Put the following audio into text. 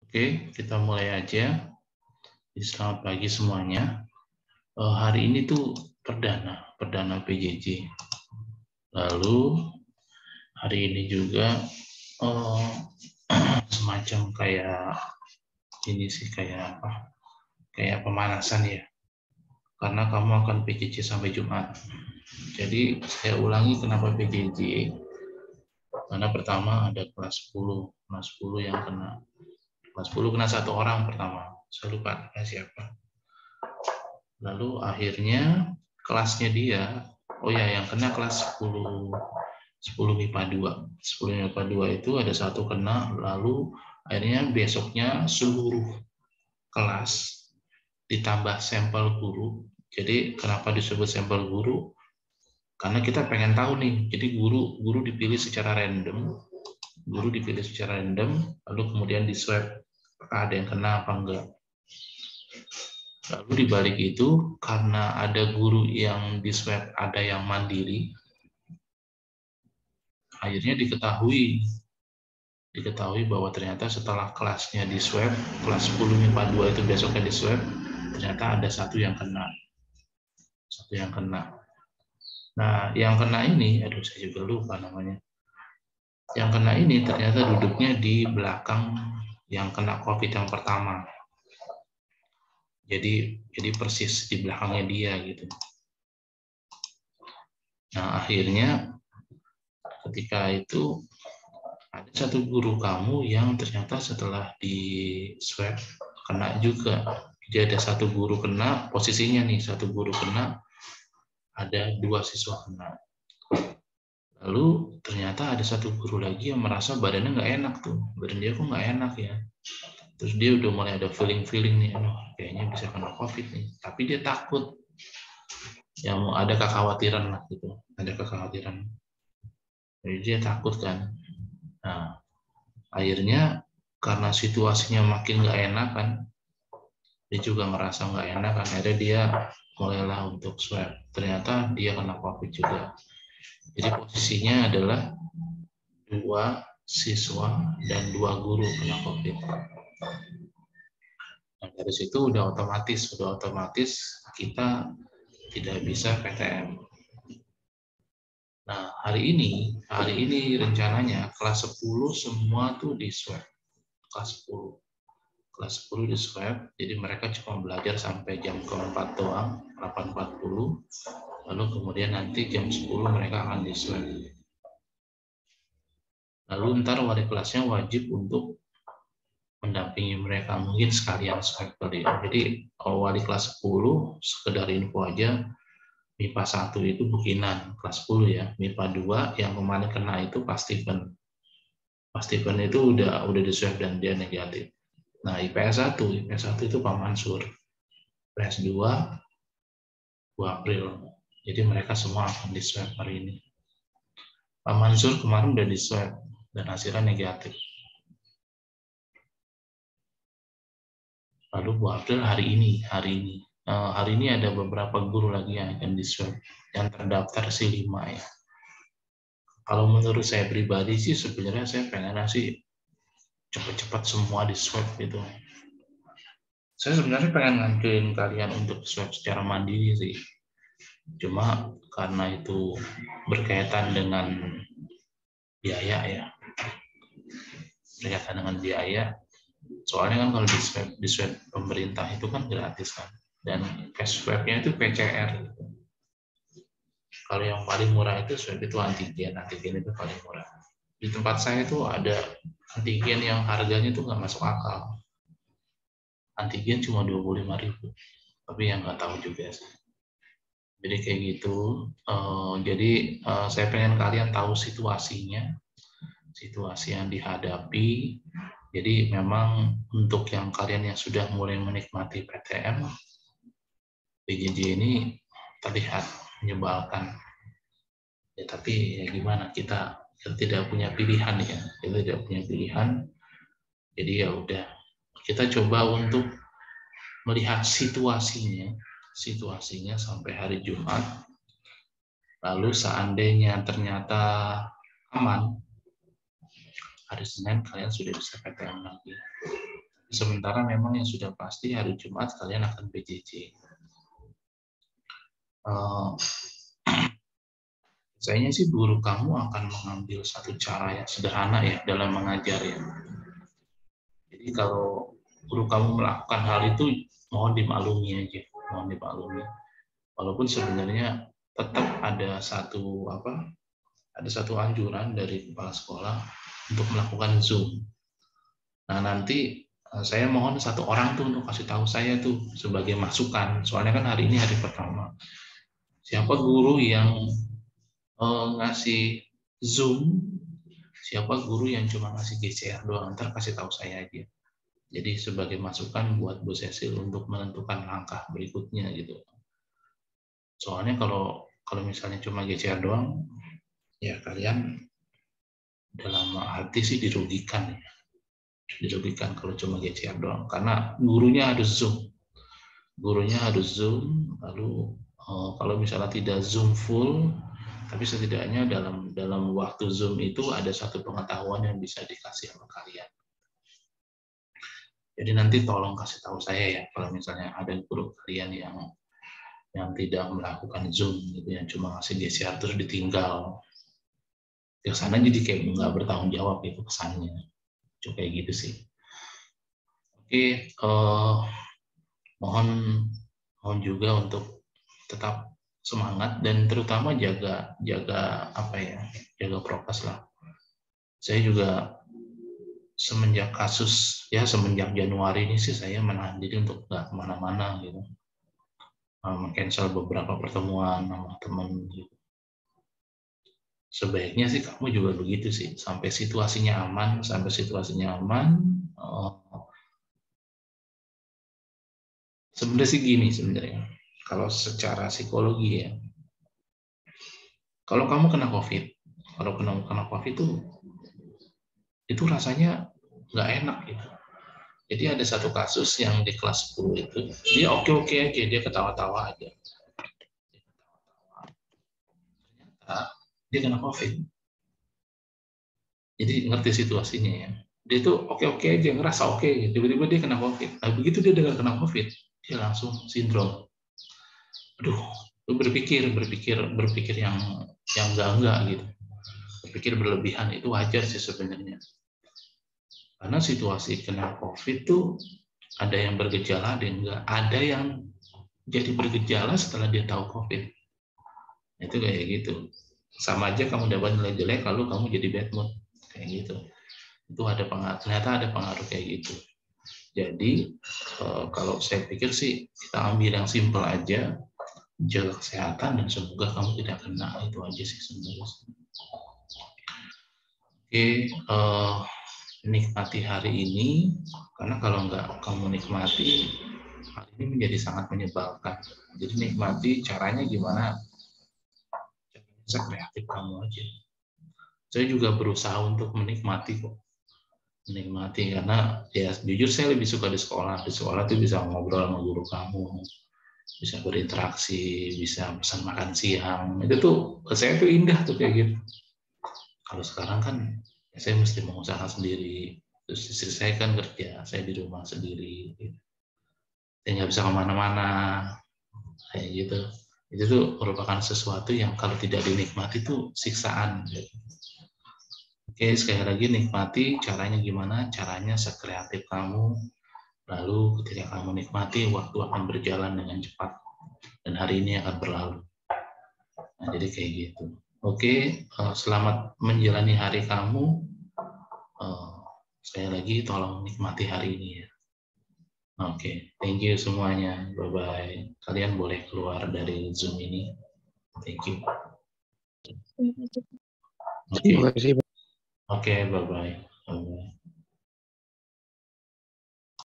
Oke, kita mulai aja. Selamat pagi semuanya. Hari ini tuh perdana PJJ. Lalu hari ini juga semacam kayak ini sih kayak apa? Kayak pemanasan ya. Karena kamu akan PJJ sampai Jumat. Jadi saya ulangi kenapa PJJ. Karena pertama ada kelas 10, kelas 10 yang kena. Kelas 10 kena satu orang pertama. Saya lupa siapa. Lalu akhirnya kelasnya dia, oh ya yang kena kelas 10 MIPA 2. 10 MIPA 2 itu ada satu kena, lalu akhirnya besoknya seluruh kelas ditambah sampel guru. Jadi kenapa disebut sampel guru? Karena kita pengen tahu nih. Jadi guru dipilih secara random. Guru dipilih secara random, lalu kemudian di swab apakah ada yang kena apa enggak. Lalu dibalik itu, karena ada guru yang di swab ada yang mandiri, akhirnya diketahui bahwa ternyata setelah kelasnya di swab, kelas 10 MIPA 2 itu besoknya di swab, ternyata ada satu yang kena. Nah, yang kena ini, aduh saya juga lupa namanya. Yang kena ini ternyata duduknya di belakang yang kena COVID yang pertama. Jadi persis di belakangnya dia gitu. Nah, akhirnya ketika itu ada satu guru kamu yang ternyata setelah di swab kena juga. Jadi ada satu guru kena, posisinya nih satu guru kena, ada 2 siswa kena. Lalu ternyata ada satu guru lagi yang merasa badannya nggak enak tuh, badan dia kok nggak enak ya. Terus dia udah mulai ada feeling nih, kayaknya bisa kena COVID nih. Tapi dia takut, yang ada kekhawatiran lah gitu, ada kekhawatiran. Jadi dia takut kan. Nah, akhirnya karena situasinya makin nggak enak kan, dia juga ngerasa nggak enak kan, akhirnya dia mulailah untuk swab. Ternyata dia kena COVID juga. Jadi posisinya adalah 2 siswa dan 2 guru kena COVID. Nah, dari situ udah otomatis kita tidak bisa PTM. Nah, hari ini rencananya kelas 10 semua tuh di swab. Kelas 10 di swab, jadi mereka cuma belajar sampai jam ke-4 doang, 8.40, lalu kemudian nanti jam 10 mereka akan di swab. Lalu ntar wali kelasnya wajib untuk mendampingi mereka, mungkin sekalian swab kali ya. Jadi kalau wali kelas 10, sekedar info aja, MIPA 1 itu bukinan, kelas 10 ya. MIPA 2 yang kemarin kena itu Pak Steven. Pak Steven itu udah di swab dan dia negatif. Nah, IPS 1 itu Pak Mansur. IPS 2 April. Jadi mereka semua akan di swab hari ini. Pak Mansur kemarin udah di swab dan hasilnya negatif. Lalu Bu April hari ini ada beberapa guru lagi yang akan di swab. Yang terdaftar sih 5 ya. Kalau menurut saya pribadi sih sebenarnya saya pengen sih cepat-cepat semua di swab gitu. Saya sebenarnya pengen ngancurin kalian untuk swab secara mandiri sih. Cuma karena itu berkaitan dengan biaya ya. Berkaitan dengan biaya. Soalnya kan kalau di swab pemerintah itu kan gratis kan. Dan cash swabnya itu PCR gitu. Kalau yang paling murah itu swab itu antigen itu paling murah. Di tempat saya itu ada antigen yang harganya itu nggak masuk akal. Antigen cuma 25.000, tapi yang nggak tahu juga sih. Jadi kayak gitu. Jadi saya pengen kalian tahu situasi yang dihadapi. Jadi memang untuk yang kalian yang sudah mulai menikmati PTM, PJJ ini terlihat menyebalkan. Ya, tapi ya gimana, kita tidak punya pilihan ya, kita tidak punya pilihan. Jadi ya udah, kita coba untuk melihat situasinya sampai hari Jumat. Lalu seandainya ternyata aman, hari Senin kalian sudah bisa PTM lagi. Sementara memang yang sudah pasti hari Jumat kalian akan PJJ. Sayangnya sih guru kamu akan mengambil satu cara yang sederhana ya dalam mengajar ya. Jadi kalau guru kamu melakukan hal itu, mohon dimaklumi aja, mohon dimaklumi. Walaupun sebenarnya tetap ada satu anjuran dari kepala sekolah untuk melakukan Zoom. Nah nanti saya mohon satu orang tuh untuk kasih tahu saya tuh sebagai masukan. Soalnya kan hari ini hari pertama. Siapa guru yang ngasih Zoom, siapa guru yang cuma ngasih GCR doang, ntar kasih tahu saya aja. Jadi sebagai masukan buat Bu Cecil untuk menentukan langkah berikutnya gitu. Soalnya kalau misalnya cuma GCR doang, ya kalian dalam arti sih dirugikan ya. Dirugikan kalau cuma GCR doang, karena gurunya harus Zoom. Gurunya harus Zoom, lalu kalau misalnya tidak Zoom full, tapi setidaknya dalam waktu Zoom itu ada satu pengetahuan yang bisa dikasih sama kalian. Jadi nanti tolong kasih tahu saya ya kalau misalnya ada guru kalian yang tidak melakukan Zoom gitu, yang cuma ngasih GCR terus ditinggal. Kesannya jadi kayak nggak bertanggung jawab itu kesannya. Cuma kayak gitu sih. Oke, mohon juga untuk tetap semangat dan terutama jaga prokes lah. Saya juga semenjak Januari ini sih saya menahan diri untuk nggak kemana-mana gitu, cancel beberapa pertemuan sama teman gitu. Sebaiknya sih kamu juga begitu sih, sampai situasinya aman. Sebenarnya sih gini sebenarnya, kalau secara psikologi ya, kalau kamu kena COVID, itu rasanya nggak enak gitu. Jadi ada satu kasus yang di kelas 10 itu, dia oke-oke aja, dia ketawa-tawa aja. Ternyata dia kena COVID. Jadi ngerti situasinya ya. Dia tuh oke-oke aja, ngerasa oke, tiba-tiba dia kena COVID. Nah, begitu dia dengar kena COVID, dia langsung sindrom. Aduh, berpikir yang enggak gitu. Berpikir berlebihan itu wajar sih sebenarnya. Karena situasi kena COVID tuh ada yang bergejala, ada yang enggak. Ada yang jadi bergejala setelah dia tahu COVID. Itu kayak gitu. Sama aja kamu dapat nilai jelek kalau kamu jadi bad mood. Kayak gitu. Itu ternyata ada pengaruh kayak gitu. Jadi kalau saya pikir sih kita ambil yang simpel aja, jaga kesehatan dan semoga kamu tidak kena. Itu aja sih sebenarnya. Oke, nikmati hari ini, karena kalau nggak kamu nikmati, hari ini menjadi sangat menyebalkan. Jadi nikmati, caranya gimana? Caranya kreatif kamu aja. Saya juga berusaha untuk menikmati kok. Menikmati, karena ya jujur saya lebih suka di sekolah. Di sekolah tuh bisa ngobrol sama guru kamu, bisa berinteraksi, bisa pesan makan siang. Itu tuh, saya tuh indah tuh kayak gitu. Kalau sekarang kan saya mesti mengusahakan sendiri, terus istri saya kan kerja, saya di rumah sendiri, saya nggak bisa kemana-mana, kayak gitu. Itu tuh merupakan sesuatu yang kalau tidak dinikmati tuh siksaan. Oke, sekali lagi nikmati, caranya gimana? Caranya sekreatif kamu, lalu ketika kamu nikmati, waktu akan berjalan dengan cepat, dan hari ini akan berlalu. Nah, jadi kayak gitu. Oke, selamat menjalani hari kamu. Sekali lagi tolong nikmati hari ini ya. Oke, thank you semuanya. Bye-bye. Kalian boleh keluar dari Zoom ini. Thank you. Oke, bye-bye. Bye-bye.